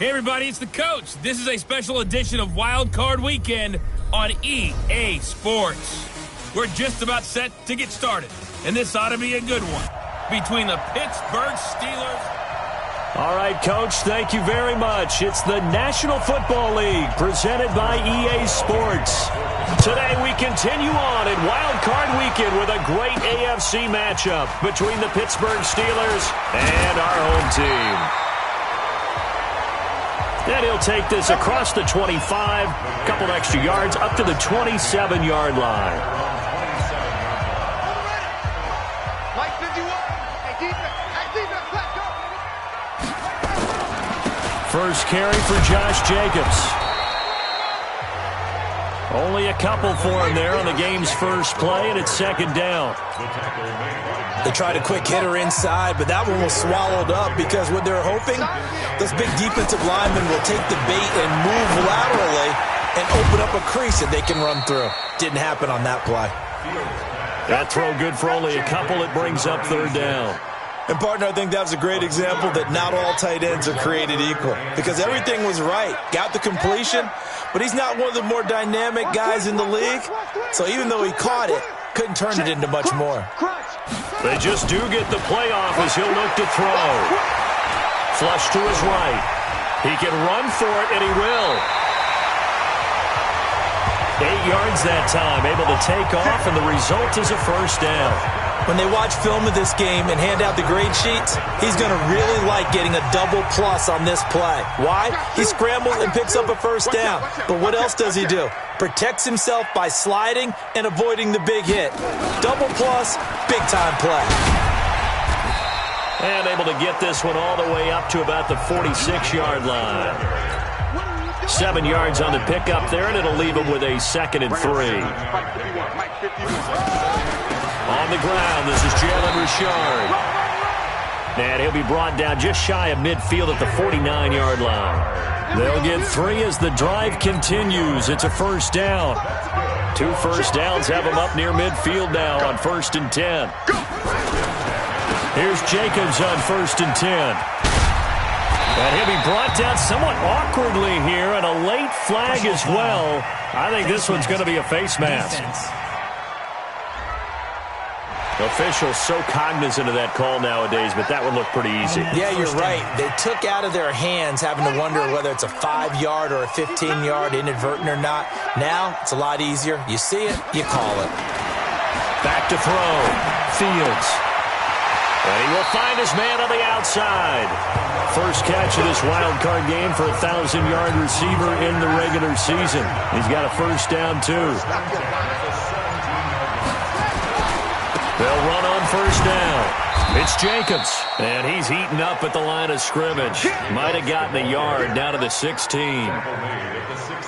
Hey everybody, it's the coach. This is a special edition of Wildcard Weekend on EA Sports. We're just about set to get started, and this ought to be a good one between the Pittsburgh Steelers. All right, Coach, thank you very much. It's the National Football League presented by EA Sports. Today we continue on in Wildcard Weekend with a great AFC matchup between the Pittsburgh Steelers and our home team. And he'll take this across the 25, a couple extra yards, up to the 27-yard line. First carry for Josh Jacobs. Only a couple for him there on the game's first play, and it's second down. They tried a quick hitter inside, but that one was swallowed up because what they're hoping, those big defensive linemen will take the bait and move laterally and open up a crease that they can run through. Didn't happen on that play. That throw good for only a couple. It brings up third down. And, partner, I think that was a great example that not all tight ends are created equal because everything was right. Got the completion, but he's not one of the more dynamic guys in the league. So even though he caught it, couldn't turn it into much more. They just do get the playoff as he'll look to throw. Flush to his right. He can run for it, and he will. 8 yards that time, able to take off, and the result is a first down. When they watch film of this game and hand out the grade sheets, he's going to really like getting a double plus on this play. Why? He scrambles and picks up a first down. But what else does he do? Protects himself by sliding and avoiding the big hit. Double plus, big-time play. And able to get this one all the way up to about the 46-yard line. 7 yards on the pickup there, and it'll leave him with a 2nd and 3. On the ground, this is Jalen Richard. And he'll be brought down just shy of midfield at the 49-yard line. They'll get 3 as the drive continues. It's a first down. 2 first downs have them up near midfield now on 1st and 10. Here's Jacobs on 1st and 10. And he'll be brought down somewhat awkwardly here, and a late flag as well. I think this one's going to be a face mask. Officials so cognizant of that call nowadays, but that would look pretty easy. Yeah, you're right. They took out of their hands having to wonder whether it's a 5-yard or a 15-yard inadvertent or not. Now, it's a lot easier. You see it, you call it. Back to throw. Fields. And he will find his man on the outside. First catch of this wild card game for a 1,000-yard receiver in the regular season. He's got a first down, too. They'll run on first down. It's Jacobs, and he's heating up at the line of scrimmage. Might have gotten a yard down to the 16.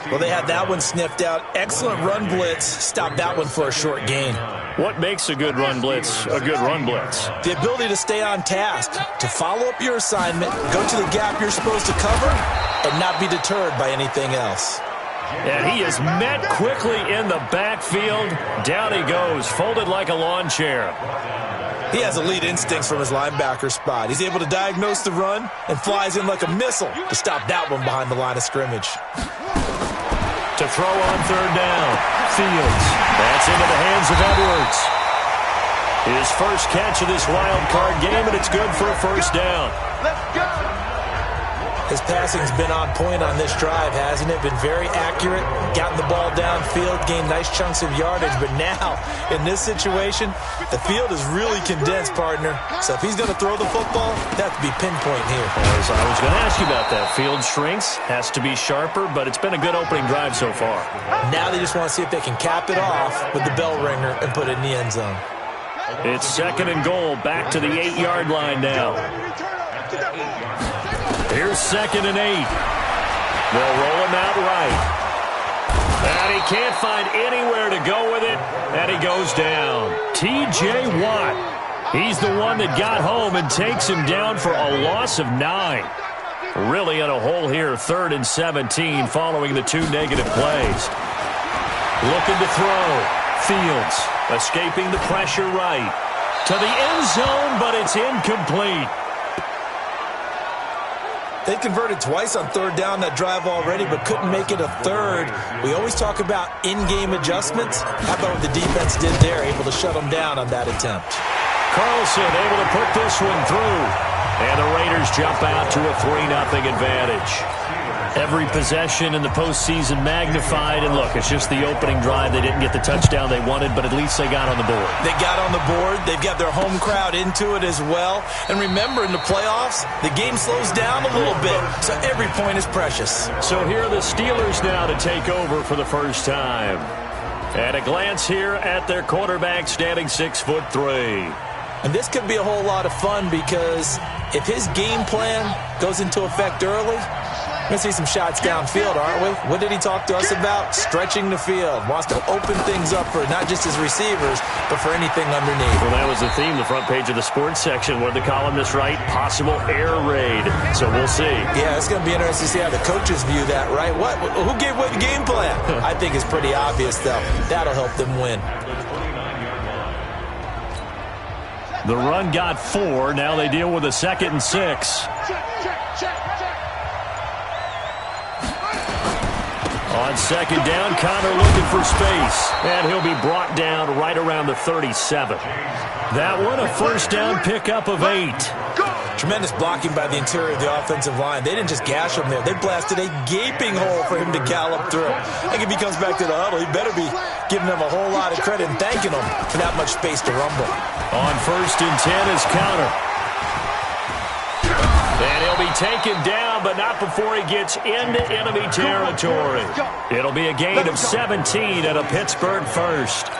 Well, they had that one sniffed out. Excellent run blitz. Stopped that one for a short gain. What makes a good run blitz a good run blitz? The ability to stay on task, to follow up your assignment, go to the gap you're supposed to cover, and not be deterred by anything else. And he is met quickly in the backfield. Down he goes, folded like a lawn chair. He has elite instincts from his linebacker spot. He's able to diagnose the run and flies in like a missile to stop that one behind the line of scrimmage. To throw on third down, Fields. That's into the hands of Edwards. His first catch of this wild card game, and it's good for a first down. Let's go! His passing's been on point on this drive, hasn't it? Been very accurate, gotten the ball downfield, gained nice chunks of yardage. But now, in this situation, the field is really condensed, partner. So if he's going to throw the football, that has to be pinpoint here. As I was going to ask you about that. Field shrinks, has to be sharper, but it's been a good opening drive so far. Now they just want to see if they can cap it off with the bell ringer and put it in the end zone. It's 2nd and goal, back to the 8-yard line now. Here's 2nd and 8. They'll roll him out right. And he can't find anywhere to go with it, and he goes down. T.J. Watt. He's the one that got home and takes him down for a loss of 9. Really in a hole here, 3rd and 17 following the 2 negative plays. Looking to throw. Fields escaping the pressure right. To the end zone, but it's incomplete. They converted twice on third down that drive already, but couldn't make it a third. We always talk about in-game adjustments. How about what the defense did there, able to shut them down on that attempt? Carlson able to put this one through. And the Raiders jump out to a 3-0 advantage. Every possession in the postseason magnified. And look, it's just the opening drive. They didn't get the touchdown they wanted, but at least they got on the board. They got on the board. They've got their home crowd into it as well. And remember, in the playoffs, the game slows down a little bit, so every point is precious. So here are the Steelers now to take over for the first time. At a glance here at their quarterback, standing 6'3". And this could be a whole lot of fun because if his game plan goes into effect early, we're going to see some shots downfield, aren't we? What did he talk to us about? Stretching the field. Wants to open things up for not just his receivers, but for anything underneath. Well, that was the theme, the front page of the sports section. What did the columnists write? Possible air raid. So we'll see. Yeah, it's going to be interesting to see how the coaches view that, right? Who gave away the game plan? I think it's pretty obvious, though. That'll help them win. The run got 4. Now they deal with a 2nd and 6. On 2nd down, Connor looking for space. And he'll be brought down right around the 37. That one, a first down pickup of 8. Tremendous blocking by the interior of the offensive line. They didn't just gash him there. They blasted a gaping hole for him to gallop through. I think if he comes back to the huddle, he better be giving them a whole lot of credit and thanking them for that much space to rumble. On 1st and 10 is Connor. And he'll be taken down, but not before he gets into enemy territory. It'll be a gain of 17 at a Pittsburgh first.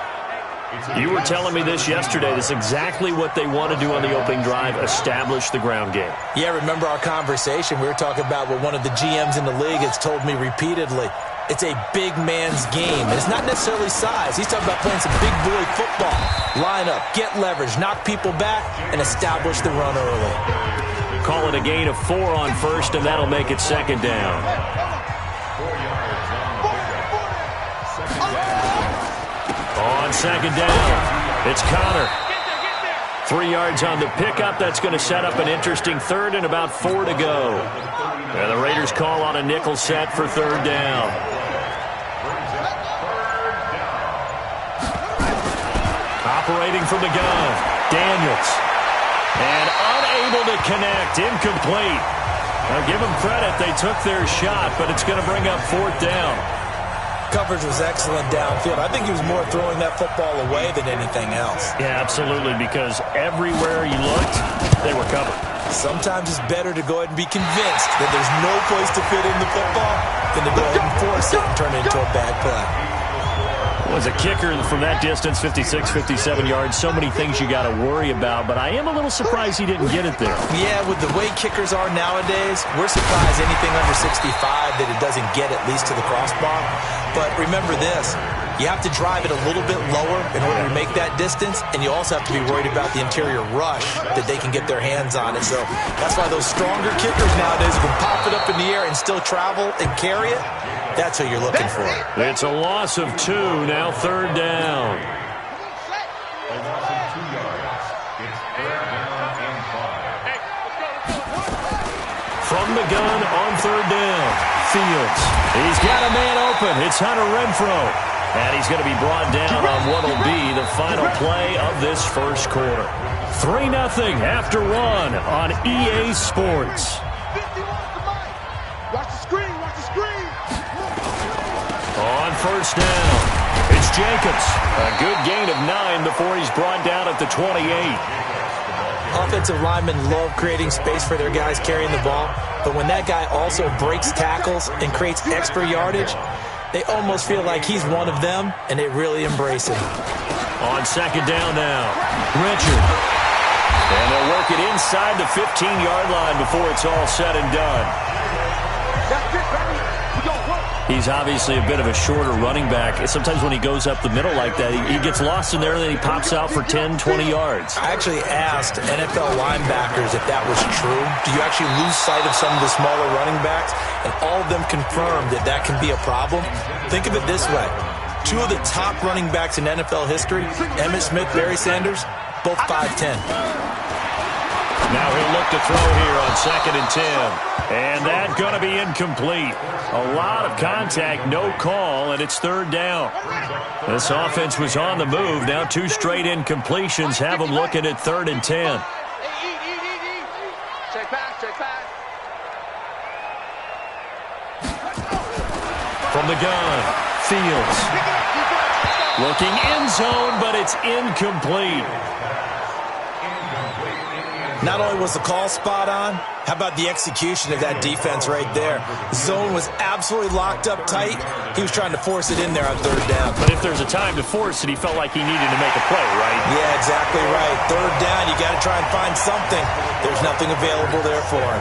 You were telling me this yesterday. This is exactly what they want to do on the opening drive, establish the ground game. Yeah, remember our conversation? We were talking about what one of the GMs in the league has told me repeatedly. It's a big man's game. And it's not necessarily size. He's talking about playing some big boy football. Line up, get leverage, knock people back, and establish the run early. Call it a gain of 4 on 1st, and that'll make it 2nd down. On 2nd down, it's Connor. 3 yards on the pickup. That's going to set up an interesting 3rd and about 4 to go. And the Raiders call on a nickel set for 3rd down. Operating from the gun, Daniels. And unable to connect, incomplete. Now give them credit, they took their shot, but it's going to bring up 4th down. Coverage was excellent downfield. I think he was more throwing that football away than anything else. Yeah, absolutely, because everywhere you looked, they were covered. Sometimes it's better to go ahead and be convinced that there's no place to fit in the football than to go ahead and force it and turn it into a bad play. Was a kicker from that distance, 56, 57 yards. So many things you got to worry about, but I am a little surprised he didn't get it there. Yeah, with the way kickers are nowadays, we're surprised anything under 65 that it doesn't get at least to the crossbar. But remember this, you have to drive it a little bit lower in order to make that distance, and you also have to be worried about the interior rush that they can get their hands on it. So that's why those stronger kickers nowadays can pop it up in the air and still travel and carry it. That's who you're looking for. It's a loss of 2, now 3rd down. From the gun on 3rd down, Fields. He's got a man open. It's Hunter Renfrow. And he's going to be brought down on what will be the final play of this first quarter. 3-0 after 1 on EA Sports. On 1st down, it's Jacobs. A good gain of 9 before he's brought down at the 28. Offensive linemen love creating space for their guys carrying the ball, but when that guy also breaks tackles and creates extra yardage, they almost feel like he's one of them, and they really embrace him. On 2nd down now, Richard. And they'll work it inside the 15-yard line before it's all said and done. He's obviously a bit of a shorter running back. Sometimes when he goes up the middle like that, he gets lost in there, and then he pops out for 10, 20 yards. I actually asked NFL linebackers if that was true. Do you actually lose sight of some of the smaller running backs? And all of them confirmed that that can be a problem. Think of it this way. 2 of the top running backs in NFL history, Emmitt Smith, Barry Sanders, both 5'10". Now he'll look to throw here on 2nd and 10. And that's going to be incomplete. A lot of contact, no call, and it's 3rd down. This offense was on the move. Now 2 straight incompletions have them looking at 3rd and 10. Check pass. From the gun, Fields. Looking end zone, but it's incomplete. Not only was the call spot on, how about the execution of that defense right there? The zone was absolutely locked up tight. He was trying to force it in there on 3rd down. But if there's a time to force it, he felt like he needed to make a play, right? Yeah, exactly right. 3rd down, you got to try and find something. There's nothing available there for him.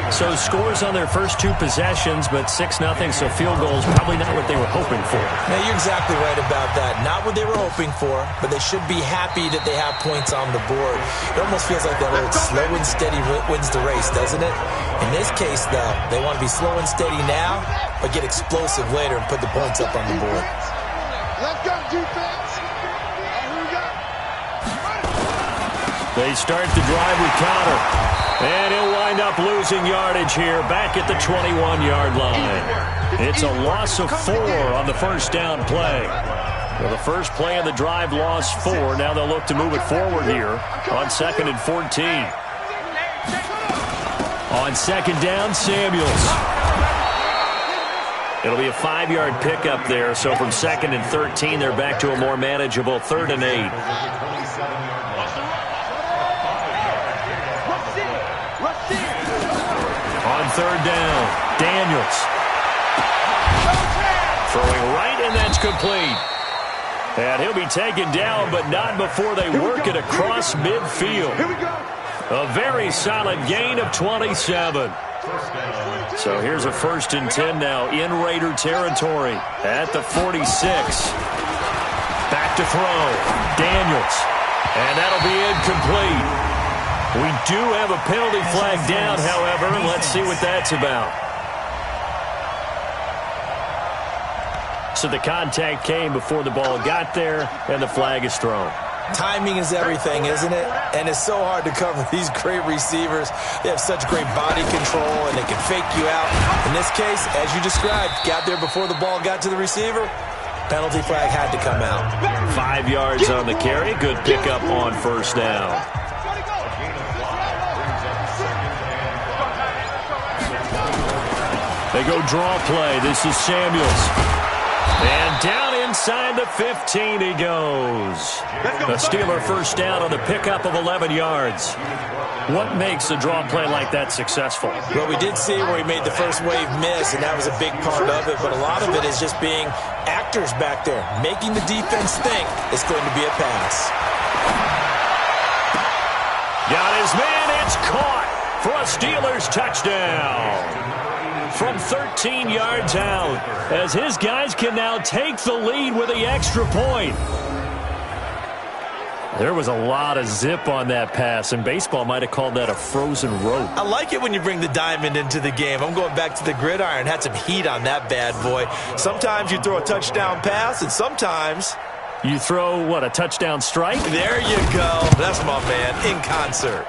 So scores on their first 2 possessions, but 6-0, so field goals probably not what they were hoping for. Now, you're exactly right about that. Not what they were hoping for, but they should be happy that they have points on the board. It almost feels like that old slow and steady wins the race, doesn't it? In this case, though, they want to be slow and steady now, but get explosive later and put the points up on the board. Let's go, defense. Here we go. They start the drive with Connor. And he'll wind up losing yardage here back at the 21-yard line. It's a loss of 4 on the first down play. Well, the first play of the drive lost 4. Now they'll look to move it forward here on 2nd and 14. On 2nd down, Samuels. It'll be a 5-yard pickup there. So from 2nd and 13, they're back to a more manageable 3rd and 8. On 3rd down, Daniels. Throwing right, and that's complete. And he'll be taken down, but not before they work it across midfield. A very solid gain of 27. So here's a 1st and 10 now in Raider territory at the 46. Back to throw. Daniels. And that'll be incomplete. We do have a penalty flag down, however. Let's see what that's about. So the contact came before the ball got there, and the flag is thrown. Timing is everything, isn't it? And it's so hard to cover these great receivers. They have such great body control, and they can fake you out. In this case, as you described, got there before the ball got to the receiver. Penalty flag had to come out. 5 yards on the carry. Good pickup on 1st down. They go draw play. This is Samuels. And down inside the 15 he goes. A Steeler 1st down on the pickup of 11 yards. What makes a draw play like that successful? Well, we did see where he made the first wave miss, and that was a big part of it. But a lot of it is just being actors back there, making the defense think it's going to be a pass. Got his man. It's caught for a Steelers touchdown. From 13 yards out, as his guys can now take the lead with the extra point. There was a lot of zip on that pass, and baseball might have called that a frozen rope. I like it when you bring the diamond into the game. I'm going back to the gridiron. Had some heat on that bad boy. Sometimes you throw a touchdown pass, and sometimes you throw, what, a touchdown strike? There you go. That's my man, in concert.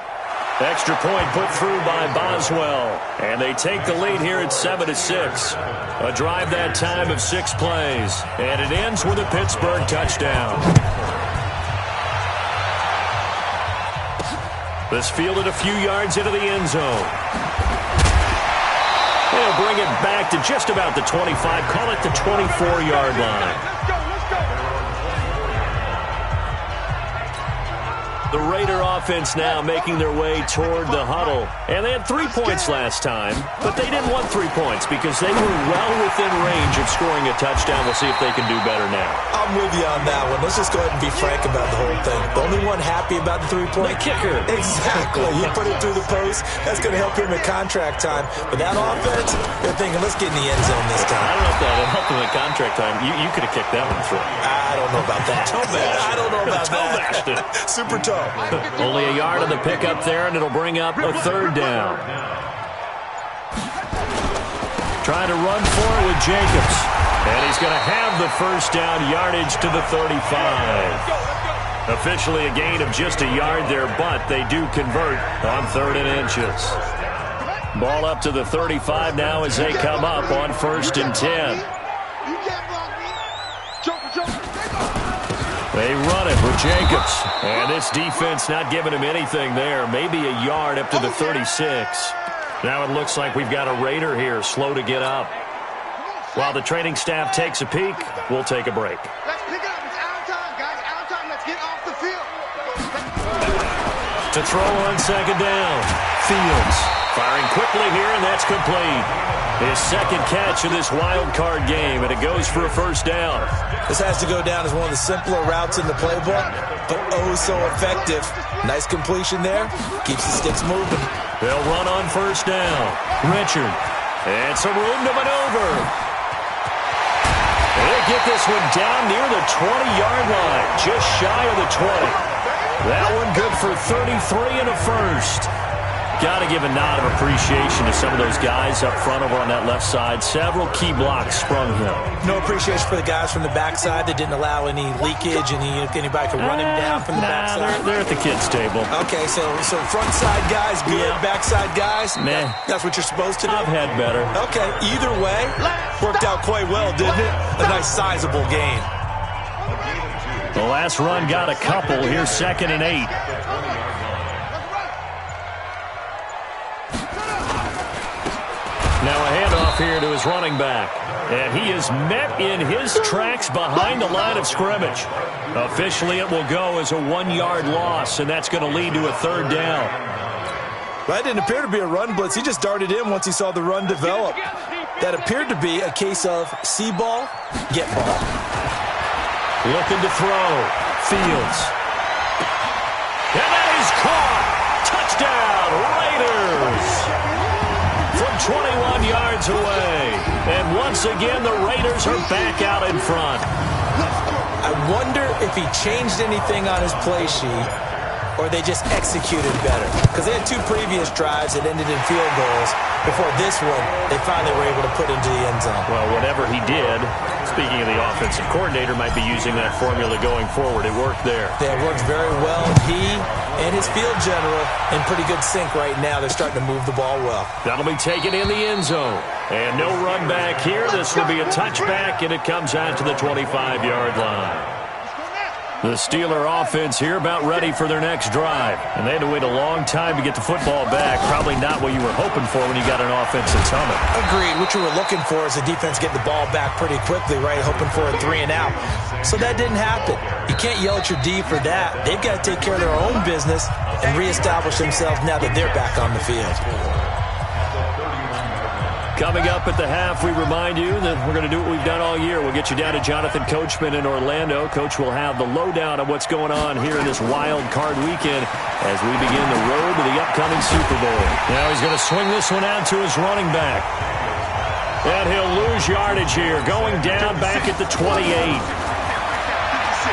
Extra point put through by Boswell. And they take the lead here at 7-6. A drive that time of 6 plays. And it ends with a Pittsburgh touchdown. This fielded a few yards into the end zone. They'll bring it back to just about the 25. Call it the 24-yard line. The Raider offense now making their way toward the huddle. And they had 3 points last time, but they didn't want 3 points because they were well within range of scoring a touchdown. We'll see if they can do better now. I'm with you on that one. Let's just go ahead and be frank about the whole thing. The only one happy about the 3-point? The kicker. Exactly. He put it through the post. That's going to help him at contract time. But that offense, they're thinking, let's get in the end zone this time. I don't know if that will help him at contract time. You could have kicked that one through. I don't know about that. Toe bashed. I don't know about that. Super toe. Only a yard on the pickup there, and it'll bring up a 3rd down. Trying to run for it with Jacobs. And he's going to have the 1st down, yardage to the 35. Officially a gain of just a yard there, but they do convert on 3rd and inches. Ball up to the 35 now as they come up on 1st and 10. They run it with Jacobs. And this defense not giving him anything there. Maybe a yard up to the 36. Now it looks like we've got a Raider here, slow to get up. While the training staff takes a peek, we'll take a break. Let's pick it up. It's out of time, guys. Out of time. Let's get off the field. To throw on 2nd down. Fields firing quickly here, and that's complete. His 2nd catch of this wild card game, and it goes for a 1st down. This has to go down as one of the simpler routes in the playbook, but oh so effective. Nice completion there. Keeps the sticks moving. They'll run on 1st down. Richard. And some room to maneuver. They get this one down near the 20-yard line, just shy of the 20. That one good for 33 and a 1st. Got to give a nod of appreciation to some of those guys up front over on that left side. Several key blocks sprung him. No appreciation for the guys from the backside that didn't allow any leakage, and anybody could run him down from the backside. They're at the kids' table. Okay, so front side guys good, backside guys, Meh. That's what you're supposed to do? I've had better. Okay, either way, worked out quite well, didn't it? A nice sizable gain. The last run got a couple. Here's 2nd and 8. Now a handoff here to his running back. And he is met in his tracks behind the line of scrimmage. Officially, it will go as a 1-yard loss, and that's going to lead to a 3rd down. That didn't appear to be a run blitz. He just darted in once he saw the run develop. That appeared to be a case of see ball, get ball. Looking to throw. Fields. And that is caught. Touchdown, Raiders. From 21 yards away. And once again, the Raiders are back out in front. I wonder if he changed anything on his play sheet or they just executed better. Because they had 2 previous drives that ended in field goals. Before this one, they finally were able to put into the end zone. Well, whatever he did, speaking of the offensive coordinator, might be using that formula going forward. It worked there. Yeah, it worked very well. He and his field general in pretty good sync right now. They're starting to move the ball well. That'll be taken in the end zone. And no run back here. This will be a touchback, and it comes out to the 25-yard line. The Steeler offense here about ready for their next drive. And they had to wait a long time to get the football back. Probably not what you were hoping for when you got an offense that's humming. Agreed. What you were looking for is the defense getting the ball back pretty quickly, right? Hoping for a 3 and out. So that didn't happen. You can't yell at your D for that. They've got to take care of their own business and reestablish themselves now that they're back on the field. Coming up at the half, we remind you that we're going to do what we've done all year. We'll get you down to Jonathan Coachman in Orlando. Coach will have the lowdown of what's going on here in this wild card weekend as we begin the road to the upcoming Super Bowl. Now he's going to swing this one out to his running back. And he'll lose yardage here, going down back at the 28.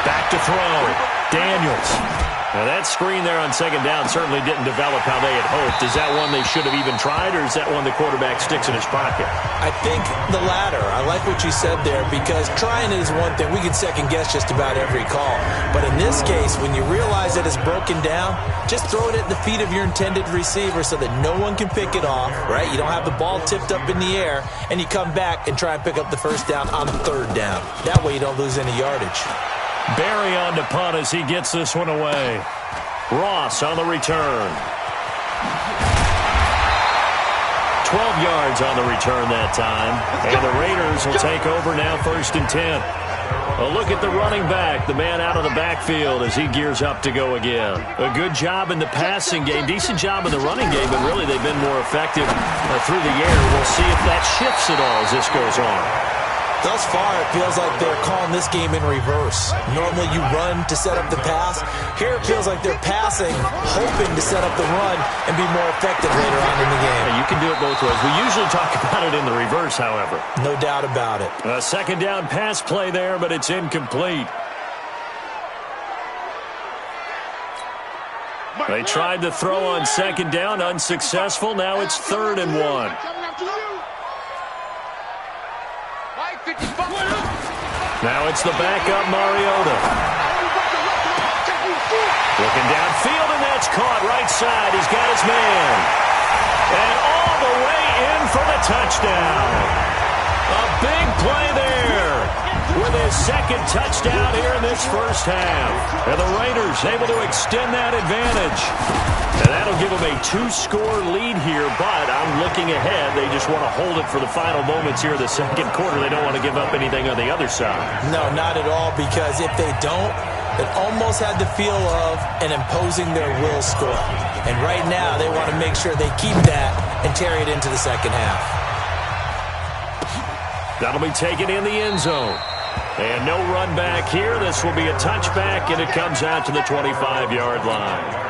Back to throw. Daniels. Now that screen there on 2nd down certainly didn't develop how they had hoped. Is that one they should have even tried, or is that one the quarterback sticks in his pocket? I think the latter. I like what you said there, because trying is one thing. We can second-guess just about every call. But in this case, when you realize that it's broken down, just throw it at the feet of your intended receiver so that no one can pick it off, right? You don't have the ball tipped up in the air, and you come back and try and pick up the 1st down on 3rd down. That way you don't lose any yardage. Barry on to punt as he gets this one away. Ross on the return. 12 yards on the return that time. And the Raiders will take over now 1st and 10. A look at the running back, the man out of the backfield as he gears up to go again. A good job in the passing game, decent job in the running game, but really they've been more effective through the air. We'll see if that shifts at all as this goes on. Thus far, it feels like they're calling this game in reverse. Normally you run to set up the pass. Here it feels like they're passing, hoping to set up the run and be more effective later on in the game. You can do it both ways. We usually talk about it in the reverse, however. No doubt about it. A 2nd down pass play there, but it's incomplete. They tried to throw on 2nd down, unsuccessful. Now it's 3rd and 1. Now it's the backup Mariota. outside. He's got his man. And all the way in for the touchdown. A big play there with his second touchdown here in this first half. And the Raiders able to extend that advantage. And that'll give them a 2-score lead here, but I'm looking ahead. They just want to hold it for the final moments here in the second quarter. They don't want to give up anything on the other side. No, not at all, because if they don't, it almost had the feel of an imposing their will score. And right now, they want to make sure they keep that and carry it into the second half. That'll be taken in the end zone. And no run back here. This will be a touchback, and it comes out to the 25-yard line.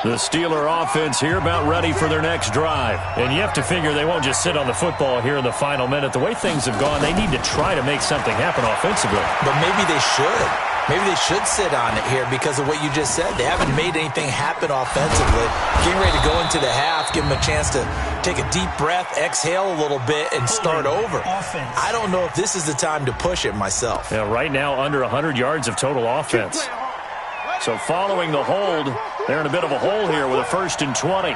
The Steeler offense here about ready for their next drive. And you have to figure they won't just sit on the football here in the final minute. The way things have gone, they need to try to make something happen offensively. But maybe they should. Maybe they should sit on it here because of what you just said. They haven't made anything happen offensively. Getting ready to go into the half, give them a chance to take a deep breath, exhale a little bit, and start over. I don't know if this is the time to push it myself. Yeah, right now under 100 yards of total offense. So following the hold, they're in a bit of a hole here with a 1st and 20.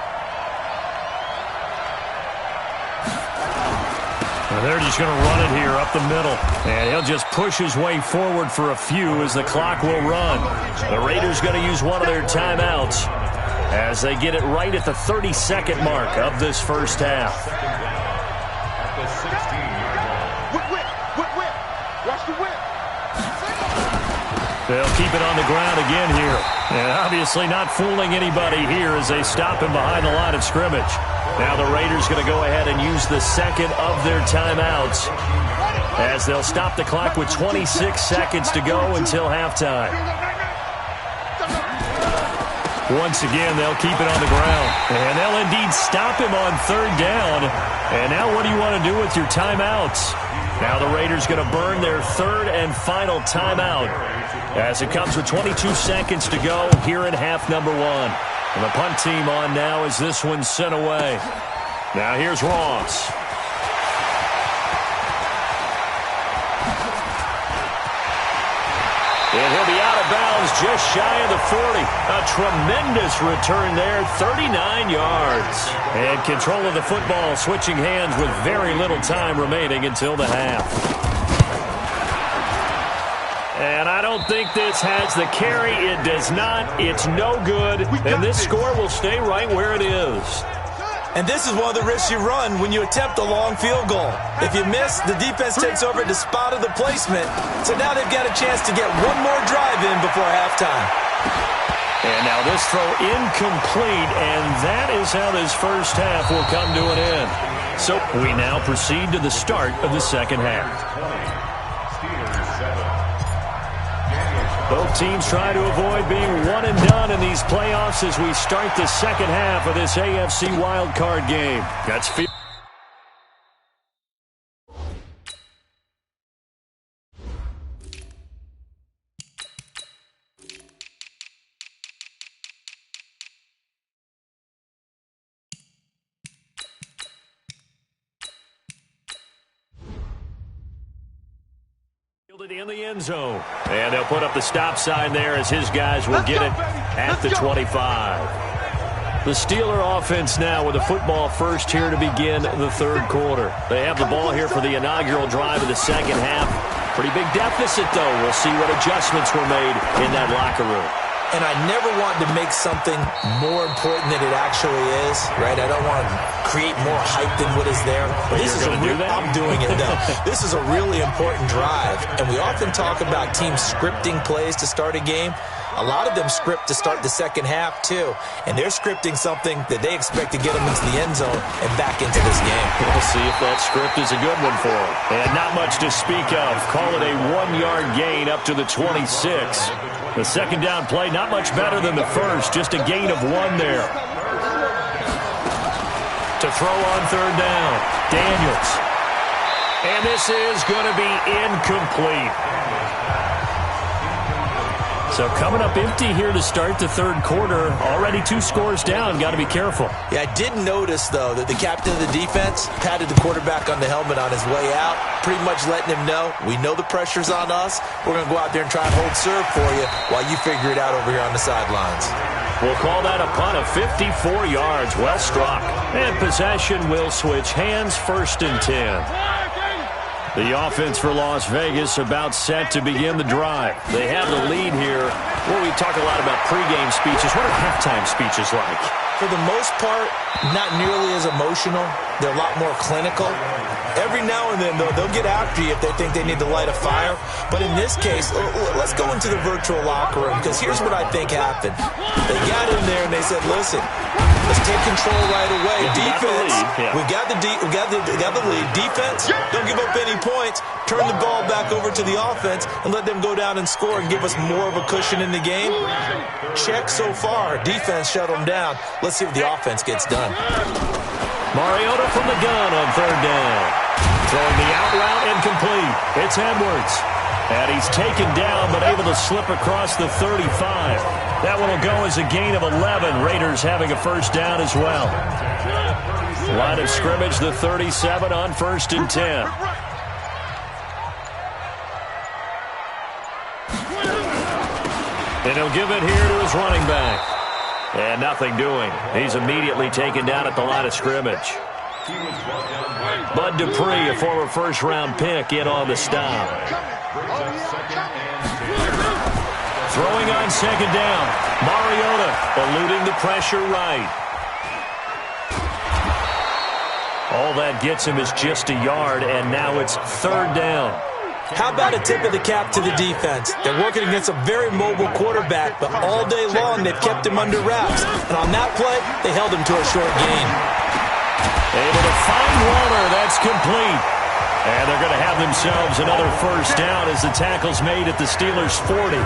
And they're just going to run it here up the middle. And he'll just push his way forward for a few as the clock will run. The Raiders going to use one of their timeouts as they get it right at the 32nd mark of this first half. Watch the whip. They'll keep it on the ground again here. And obviously not fooling anybody here as they stop him behind the line of scrimmage. Now the Raiders going to go ahead and use the second of their timeouts as they'll stop the clock with 26 seconds to go until halftime. Once again, they'll keep it on the ground. And they'll indeed stop him on 3rd down. And now what do you want to do with your timeouts? Now the Raiders going to burn their 3rd and final timeout as it comes with 22 seconds to go here in half number 1. And the punt team on now as this one's sent away. Now here's Ross. And he'll be out of bounds just shy of the 40. A tremendous return there, 39 yards. And control of the football switching hands with very little time remaining until the half. And I don't think this has the carry. It does not. It's no good. And this score will stay right where it is. And this is one of the risks you run when you attempt a long field goal. If you miss, the defense takes over the spot of the placement. So now they've got a chance to get one more drive in before halftime. And now this throw incomplete, and that is how this first half will come to an end. So we now proceed to the start of the second half. Both teams try to avoid being one and done in these playoffs as we start the second half of this AFC Wildcard game. That's in the end zone. And they'll put up the stop sign there as his guys will get it at the 25. The Steeler offense now with the football first here to begin the third quarter. They have the ball here for the inaugural drive of the second half. Pretty big deficit, though. We'll see what adjustments were made in that locker room. And I never want to make something more important than it actually is, right? I don't want to create more hype than what is there. But this is I'm doing it, though. This is a really important drive. And we often talk about teams scripting plays to start a game. A lot of them script to start the second half, too. And they're scripting something that they expect to get them into the end zone and back into this game. We'll see if that script is a good one for them. And not much to speak of. Call it a 1-yard gain up to the 26. The second down play, not much better than the first. Just a gain of 1 there. To throw on third down, Daniels. And this is going to be incomplete. So coming up empty here to start the third quarter. Already 2 scores down. Got to be careful. Yeah, I did notice, though, that the captain of the defense patted the quarterback on the helmet on his way out, pretty much letting him know, we know the pressure's on us. We're going to go out there and try and hold serve for you while you figure it out over here on the sidelines. We'll call that a punt of 54 yards. Well struck. And possession will switch hands, 1st and 10. The offense for Las Vegas about set to begin the drive. They have the lead here. Well, we talk a lot about pregame speeches. What are halftime speeches like? For the most part, not nearly as emotional. They're a lot more clinical. Every now and then, though, they'll get after you if they think they need to light a fire. But in this case, let's go into the virtual locker room, because here's what I think happened. They got in there and they said, listen, let's take control right away. Defense, we got the lead. Defense, don't give up any points. Turn the ball back over to the offense and let them go down and score and give us more of a cushion in the game. Check so far. Defense shut them down. Let's see if the offense gets done. Mariota from the gun on 3rd down. Throwing the out route incomplete. It's Edwards. And he's taken down but able to slip across the 35. That one will go as a gain of 11. Raiders having a 1st down as well. Line of scrimmage, the 37 on 1st and 10. And he'll give it here to his running back. And nothing doing. He's immediately taken down at the line of scrimmage. Bud Dupree, a former 1st-round pick, in on the stop. Throwing on 2nd down. Mariota eluding the pressure right. All that gets him is just a yard, and now it's 3rd down. How about a tip of the cap to the defense? They're working against a very mobile quarterback, but all day long they've kept him under wraps. And on that play, they held him to a short gain. Able to find Waller. That's complete. And they're going to have themselves another 1st down as the tackle's made at the Steelers' 40.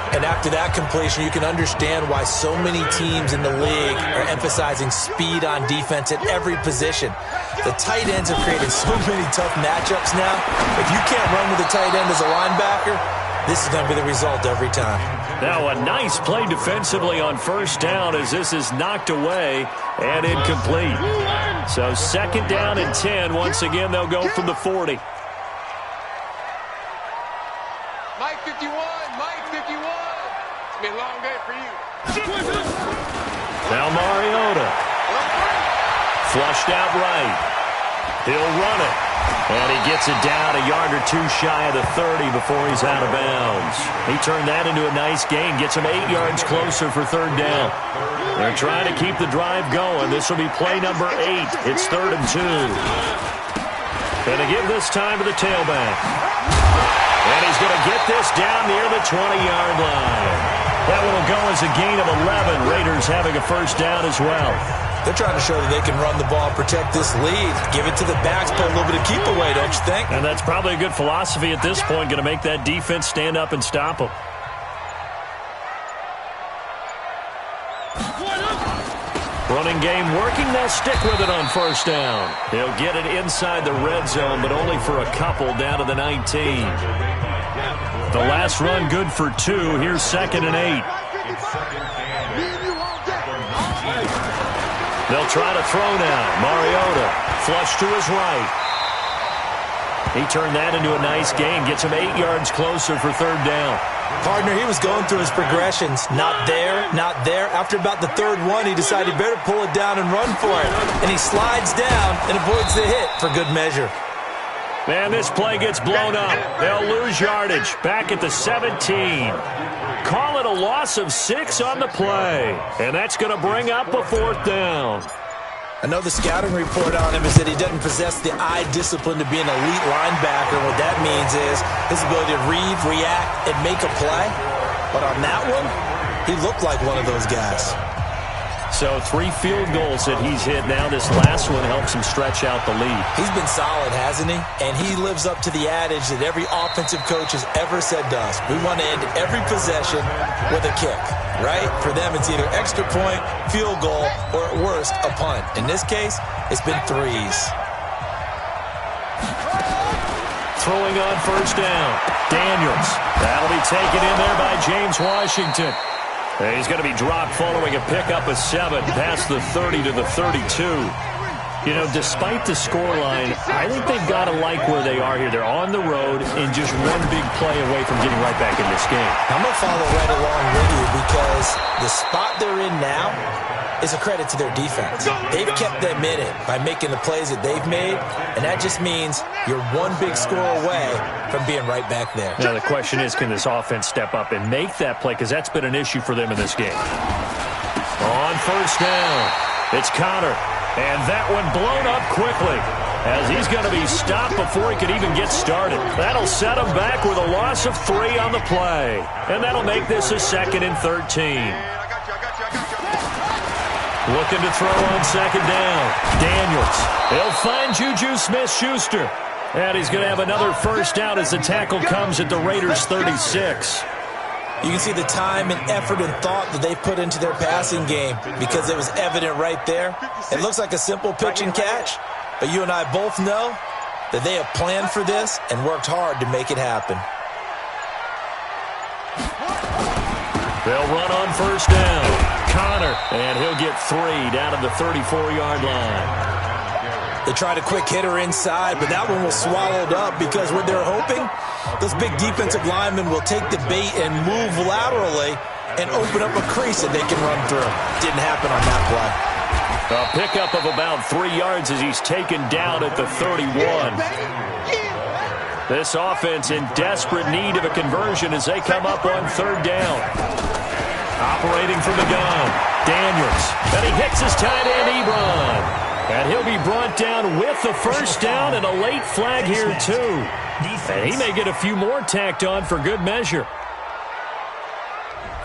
And after that completion, you can understand why so many teams in the league are emphasizing speed on defense at every position. The tight ends have created so many tough matchups now. If you can't run with a tight end as a linebacker, this is going to be the result every time. Now a nice play defensively on 1st down as this is knocked away and incomplete. So 2nd down and 10. Once again, they'll go from the 40. Mike 51, Mike 51. It's been a long day for you. Now Mariota. Flushed out right. He'll run it. And he gets it down a yard or 2 shy of the 30 before he's out of bounds. He turned that into a nice gain. Gets him 8 yards closer for 3rd down. They're trying to keep the drive going. This will be play number 8. It's 3rd and 2. And they give this time to the tailback. And he's going to get this down near the 20-yard line. That one will go as a gain of 11. Raiders having a 1st down as well. They're trying to show that they can run the ball, protect this lead, give it to the backs, play a little bit of keep away, don't you think? And that's probably a good philosophy at this point, going to make that defense stand up and stop them. Running game working. They'll stick with it on 1st down. He'll get it inside the red zone, but only for a couple down to the 19. The last run good for 2. Here's 2nd and 8. They'll try to throw now. Mariota flush to his right. He turned that into a nice gain. Gets him 8 yards closer for 3rd down. Partner, he was going through his progressions. Not there, not there. After about the 3rd one, he decided he better pull it down and run for it. And he slides down and avoids the hit for good measure. Man, this play gets blown up. They'll lose yardage. Back at the 17. Call it a loss of 6 on the play. And that's going to bring up a 4th down. I know the scouting report on him is that he doesn't possess the eye discipline to be an elite linebacker. What that means is his ability to read, react, and make a play. But on that one, he looked like one of those guys. So 3 field goals that he's hit now. This last one helps him stretch out the lead. He's been solid, hasn't he? And he lives up to the adage that every offensive coach has ever said to us. We want to end every possession with a kick, right? For them, it's either extra point, field goal, or at worst, a punt. In this case, it's been 3s. Throwing on 1st down. Daniels. That'll be taken in there by James Washington. He's going to be dropped following a pickup of 7 past the 30 to the 32. You know, despite the scoreline, I think they've got to like where they are here. They're on the road and just one big play away from getting right back in this game. I'm going to follow right along with you because the spot they're in now is a credit to their defense. They've kept them in it by making the plays that they've made, and that just means you're one big score away from being right back there. Now, the question is, can this offense step up and make that play? Because that's been an issue for them in this game. On first down, it's Connor. And that one blown up quickly as he's going to be stopped before he could even get started. That'll set him back with a loss of 3 on the play. And that'll make this a 2nd and 13. Looking to throw on 2nd down. Daniels. He'll find Juju Smith-Schuster. And he's going to have another first down as the tackle comes at the Raiders' 36. You can see the time and effort and thought that they put into their passing game because it was evident right there. It looks like a simple pitch and catch, but you and I both know that they have planned for this and worked hard to make it happen. They'll run on first down. Connor, and he'll get 3 down at the 34-yard line. They tried a quick hitter inside, but that one was swallowed up because what they're hoping, those big defensive linemen will take the bait and move laterally and open up a crease that they can run through. Didn't happen on that play. A pickup of about 3 yards as he's taken down at the 31. This offense in desperate need of a conversion as they come up on 3rd down. Operating from the gun, Daniels. And he hits his tight end, Ebron. And he'll be brought down with the first down and a late flag here, too. And he may get a few more tacked on for good measure.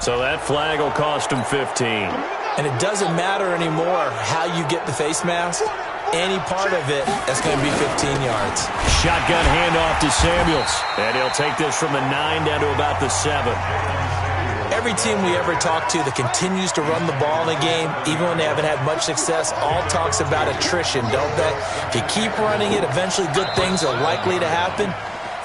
So that flag will cost him 15. And it doesn't matter anymore how you get the face mask. Any part of it, that's going to be 15 yards. Shotgun handoff to Samuels. And he'll take this from the 9 down to about the 7. Every team we ever talk to that continues to run the ball in a game, even when they haven't had much success, all talks about attrition, don't they? If you keep running it, eventually good things are likely to happen.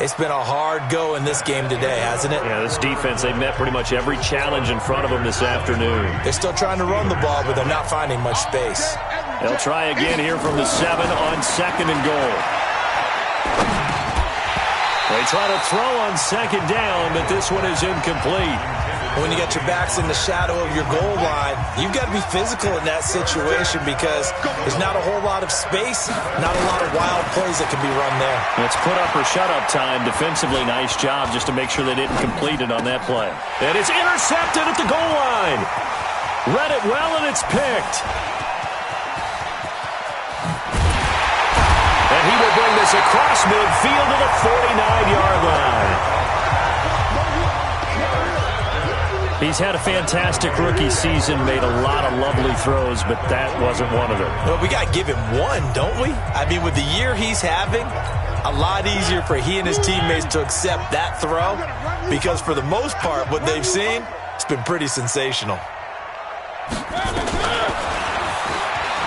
It's been a hard go in this game today, hasn't it? Yeah, this defense, they met pretty much every challenge in front of them this afternoon. They're still trying to run the ball, but they're not finding much space. They'll try again here from the 7 on 2nd and goal. They try to throw on 2nd down, but this one is incomplete. When you got your backs in the shadow of your goal line, you've got to be physical in that situation because there's not a whole lot of space, not a lot of wild plays that can be run there. It's put up or shut up time. Defensively, nice job just to make sure they didn't complete it on that play. And it's intercepted at the goal line. Read it well, and it's picked. And he will bring this across midfield to the 49-yard line. He's had a fantastic rookie season, made a lot of lovely throws, but that wasn't one of them. Well, we got to give him one, don't we? I mean, with the year he's having, a lot easier for he and his teammates to accept that throw because for the most part, what they've seen, it's been pretty sensational.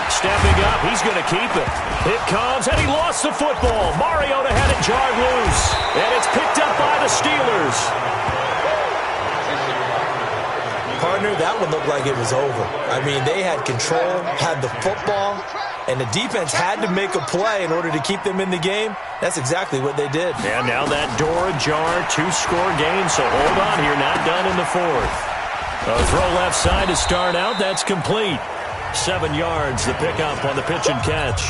Stepping up, he's going to keep it. It comes, and he lost the football. Mariota had it jarred loose, and it's picked up by the Steelers. Partner, that one looked like it was over. I mean, they had control, had the football, and the defense had to make a play in order to keep them in the game. That's exactly what they did. And now that door ajar, 2-score game, so hold on here, not done in the 4th. A throw left side to start out, that's complete. 7 yards, the pickup on the pitch and catch.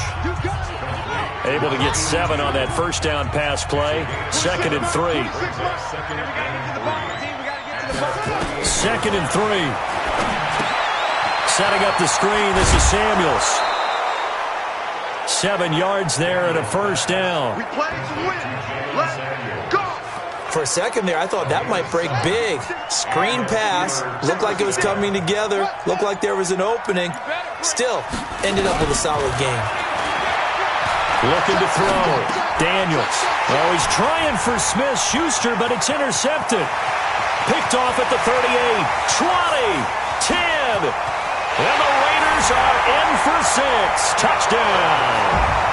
Able to get 7 on that first down pass play. 2nd and 3. 2nd and 3. Setting up the screen, this is Samuels. 7 yards there and a first down. We play to win. Let's go. For a second there, I thought that might break big. Screen pass, looked like it was coming together, looked like there was an opening. Still, ended up with a solid game. Looking to throw. Daniels. Oh, he's trying for Smith-Schuster, but it's intercepted. Picked off at the 38, 20, 10. And the Raiders are in for 6. Touchdown.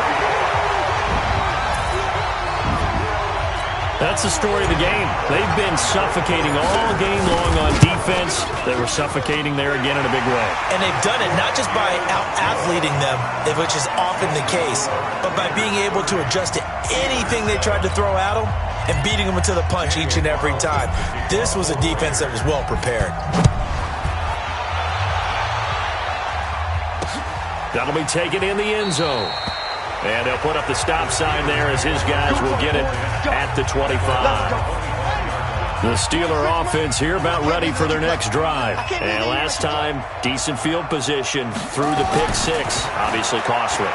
That's the story of the game. They've been suffocating all game long on defense. They were suffocating there again in a big way. And they've done it not just by out-athleting them, which is often the case, but by being able to adjust to anything they tried to throw at them and beating them to the punch each and every time. This was a defense that was well prepared. That'll be taken in the end zone. And they'll put up the stop sign there as his guys will get it at the 25. The Steeler offense here about ready for their next drive. And last time, decent field position through the pick six. Obviously costly.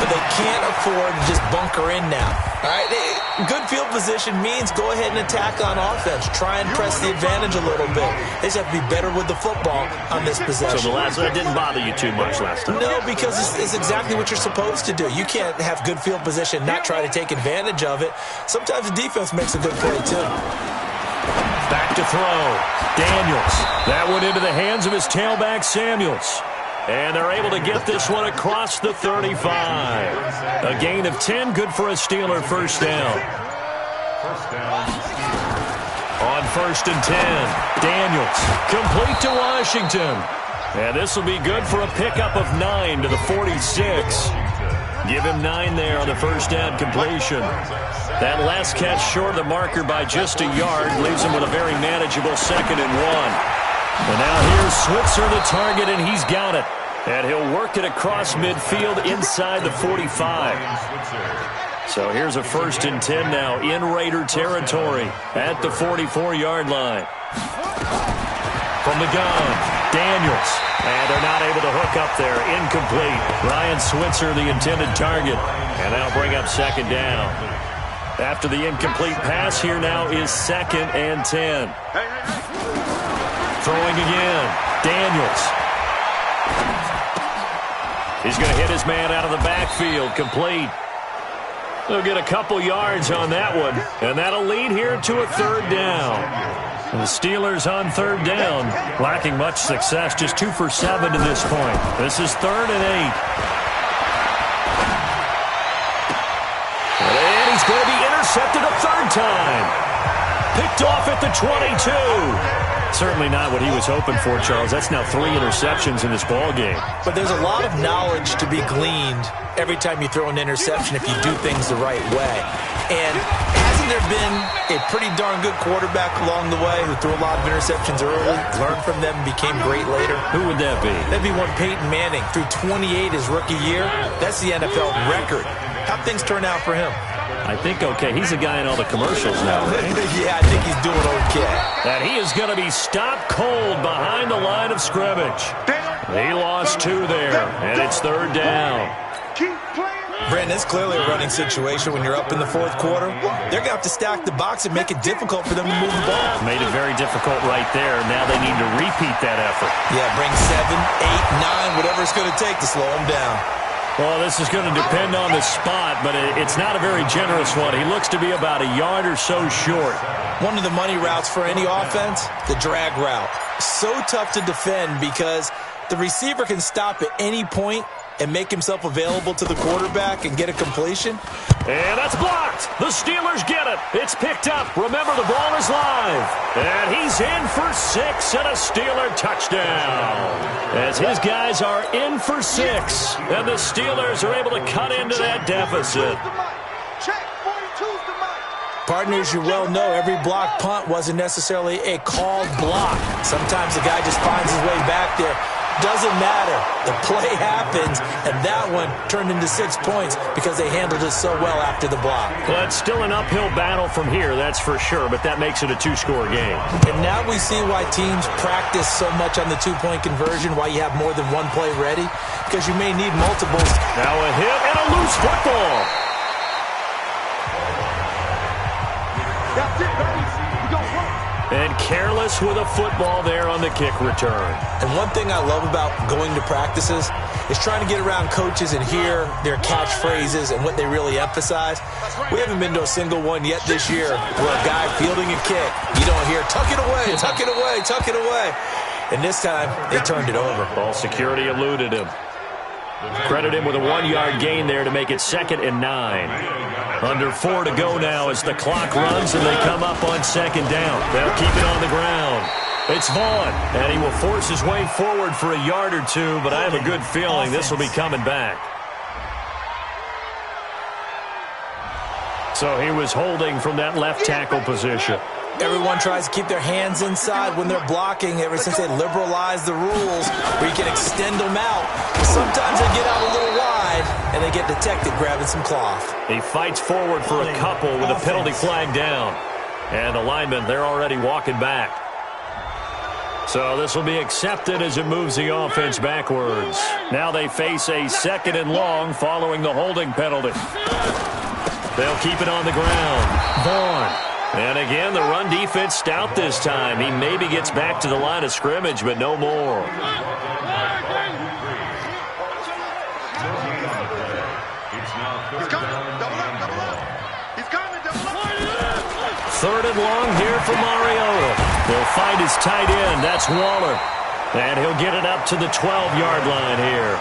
But they can't afford to just bunker in now. All right, good field position means go ahead and attack on offense. Try and press the advantage a little bit. They just have to be better with the football on this possession. So that didn't bother you too much last time? No, because it's exactly what you're supposed to do. You can't have good field position, not try to take advantage of it. Sometimes the defense makes a good play, too. Back to throw. Daniels. That went into the hands of his tailback, Samuels. And they're able to get this one across the 35. A gain of 10, good for a Steeler first down. On 1st and 10, Daniels. Complete to Washington. And this will be good for a pickup of 9 to the 46. Give him 9 there on the first down completion. That last catch short of the marker by just a yard leaves him with a very manageable 2nd and 1. And now here's Switzer, the target, and he's got it. And he'll work it across midfield inside the 45. So here's a 1st and 10 now in Raider territory at the 44-yard line. From the gun, Daniels. And they're not able to hook up there. Incomplete. Ryan Switzer, the intended target. And that'll bring up 2nd down. After the incomplete pass, here now is 2nd and 10. Throwing again. Daniels. He's going to hit his man out of the backfield. Complete. They'll get a couple yards on that one. And that'll lead here to a 3rd down. And the Steelers on 3rd down, lacking much success. Just 2 for 7 to this point. This is 3rd and 8. And he's going to be intercepted a 3rd time. Picked off at the 22. Certainly not what he was hoping for, Charles. That's now 3 interceptions in this ball game. But there's a lot of knowledge to be gleaned every time you throw an interception if you do things the right way. And hasn't there been a pretty darn good quarterback along the way who threw a lot of interceptions early, learned from them, and became great later? Who would that be? That'd be one Peyton Manning. Threw 28 his rookie year. That's the NFL record. How'd things turn out for him? I think okay. He's a guy in all the commercials now, right? Yeah, I think he's doing okay. And he is going to be stopped cold behind the line of scrimmage. He lost 2 there, and it's 3rd down. Brandon, it's clearly a running situation when you're up in the 4th quarter. They're going to have to stack the box and make it difficult for them to move the ball. Made it very difficult right there. Now they need to repeat that effort. Yeah, bring 7, 8, 9, whatever it's going to take to slow them down. Well, this is going to depend on the spot, but it's not a very generous one. He looks to be about a yard or so short. One of the money routes for any offense, the drag route. So tough to defend because the receiver can stop at any point and make himself available to the quarterback and get a completion. And that's blocked. The Steelers get it. It's picked up. Remember, the ball is live. And he's in for 6 and a Steeler touchdown. As his guys are in for 6. And the Steelers are able to cut into that deficit. Partners, you well know every block punt wasn't necessarily a called block. Sometimes the guy just finds his way back there. Doesn't matter. The play happens, and that one turned into 6 points because they handled it so well after the block. Well, it's still an uphill battle from here, that's for sure, but that makes it a 2-score game. And now we see why teams practice so much on the 2-point conversion, why you have more than one play ready, because you may need multiples. Now a hit and a loose football. That's it, baby. We go work. And careless with a football there on the kick return. And one thing I love about going to practices is trying to get around coaches and hear their catchphrases and what they really emphasize. We haven't been to a single one yet this year where a guy fielding a kick, you don't hear, tuck it away, tuck it away, tuck it away. And this time, they turned it over. Ball security eluded him. Credit him with a 1-yard gain there to make it 2nd and 9. Under 4 to go now as the clock runs and they come up on 2nd down. They'll keep it on the ground. It's Vaughn, and he will force his way forward for a yard or two, but I have a good feeling this will be coming back. So he was holding from that left tackle position. Everyone tries to keep their hands inside when they're blocking ever since they liberalized the rules where you can extend them out. But sometimes they get out a little wide and they get detected grabbing some cloth. He fights forward for a couple with a penalty flag down. And the linemen, they're already walking back. So this will be accepted as it moves the offense backwards. Now they face a 2nd and long following the holding penalty. They'll keep it on the ground. Vaughn. And again, the run defense stout this time. He maybe gets back to the line of scrimmage, but no more. Third and long here for Mariota. He'll find his tight end. That's Waller. And he'll get it up to the 12-yard line here.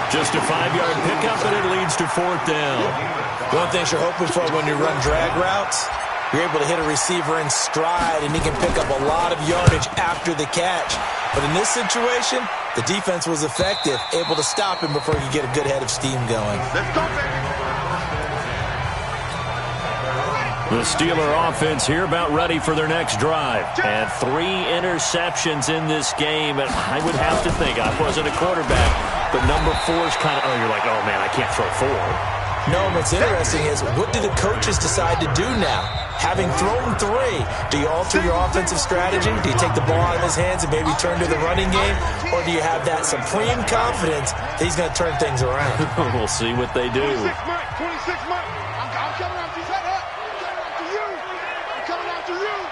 Just a 5-yard pickup, and it leads to 4th down. One thing you're hoping for when you run drag routes, you're able to hit a receiver in stride, and he can pick up a lot of yardage after the catch. But in this situation, the defense was effective, able to stop him before he could get a good head of steam going. Let's go, baby. The Steeler offense here about ready for their next drive. And 3 interceptions in this game. And I would have to think, I wasn't a quarterback, but number 4 is kind of, you're like, oh, man, I can't throw 4. No, what's interesting is what do the coaches decide to do now? Having thrown 3, do you alter your offensive strategy? Do you take the ball out of his hands and maybe turn to the running game? Or do you have that supreme confidence that he's going to turn things around? We'll see what they do. 26 Mike. I'm coming after you. Shut up. I'm coming after you. I'm coming after you.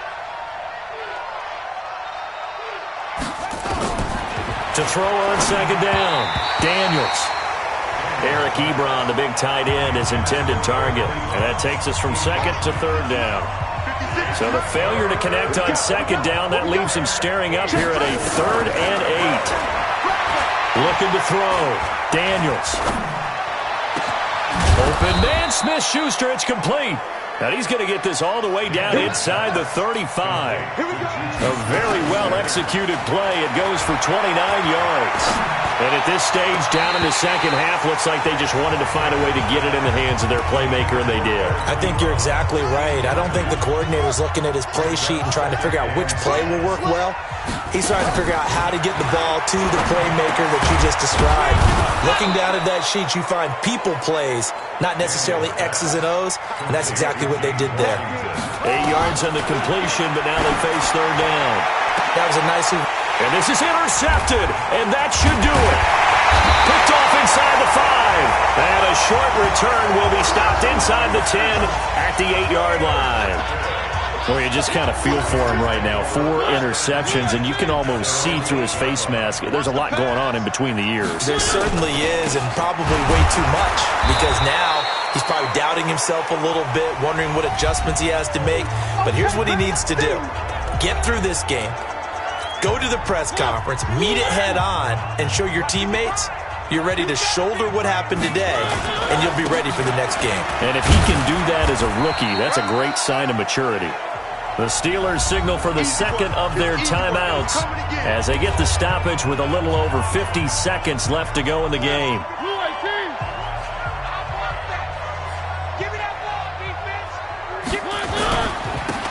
To throw on 2nd down, Daniels. Eric Ebron, the big tight end, is intended target. And that takes us from 2nd to 3rd down. So the failure to connect on 2nd down, that leaves him staring up here at a 3rd and 8. Looking to throw. Daniels. Open man, Smith-Schuster, it's complete. And he's going to get this all the way down inside the 35. A very well-executed play. It goes for 29 yards. And at this stage, down in the second half, looks like they just wanted to find a way to get it in the hands of their playmaker, and they did. I think you're exactly right. I don't think the coordinator's looking at his play sheet and trying to figure out which play will work well. He's trying to figure out how to get the ball to the playmaker that you just described. Looking down at that sheet, you find people plays, not necessarily X's and O's, and that's exactly what they did there. 8 yards on the completion, but now they face 3rd down. That was a nice... And this is intercepted, and that should do it. Picked off inside the 5. And a short return will be stopped inside the 10 at the 8-yard line. Well, you just kind of feel for him right now. 4 interceptions, and you can almost see through his face mask. There's a lot going on in between the ears. There certainly is, and probably way too much, because now he's probably doubting himself a little bit, wondering what adjustments he has to make. But here's what he needs to do. Get through this game. Go to the press conference, meet it head on, and show your teammates you're ready to shoulder what happened today, and you'll be ready for the next game. And if he can do that as a rookie, that's a great sign of maturity. The Steelers signal for the 2nd of their timeouts as they get the stoppage with a little over 50 seconds left to go in the game.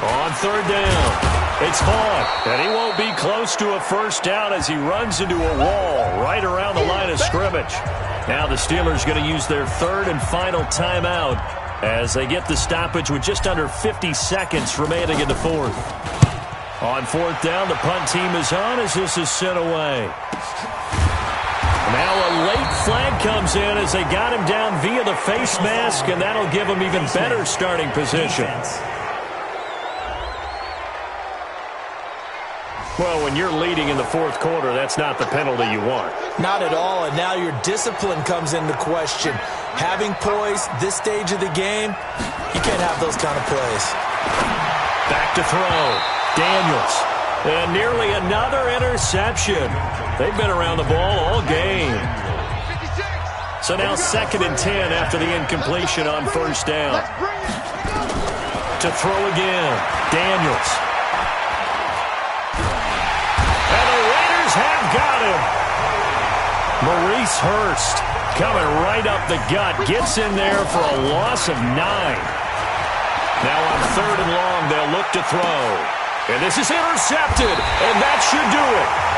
On 3rd down. It's Vaughn, and he won't be close to a 1st down as he runs into a wall right around the line of scrimmage. Now the Steelers going to use their 3rd and final timeout as they get the stoppage with just under 50 seconds remaining in the 4th. On 4th down, the punt team is on as this is sent away. Now a late flag comes in as they got him down via the face mask, and that'll give him even better starting position. Well, when you're leading in the 4th quarter, that's not the penalty you want. Not at all, and now your discipline comes into question. Having poise this stage of the game, you can't have those kind of plays. Back to throw. Daniels. And nearly another interception. They've been around the ball all game. 56. So now 2nd and 10 after the incompletion on first down. To throw again, Daniels. And the Raiders have got him. Maurice Hurst coming right up the gut. Gets in there for a loss of 9. Now on 3rd and long, they'll look to throw. And this is intercepted, and that should do it.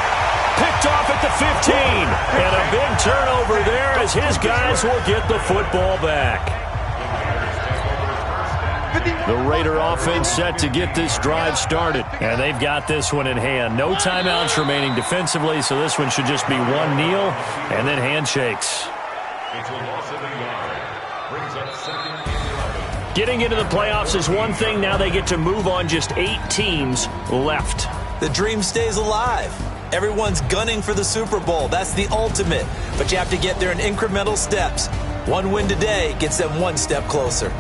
Picked off at the 15. And a big turnover there as his guys will get the football back. The Raider offense set to get this drive started. And they've got this one in hand. No timeouts remaining defensively, so this one should just be one kneel and then handshakes. Getting into the playoffs is one thing. Now they get to move on. Just 8 teams left. The dream stays alive. Everyone's gunning for the Super Bowl. That's the ultimate. But you have to get there in incremental steps. One win today gets them one step closer.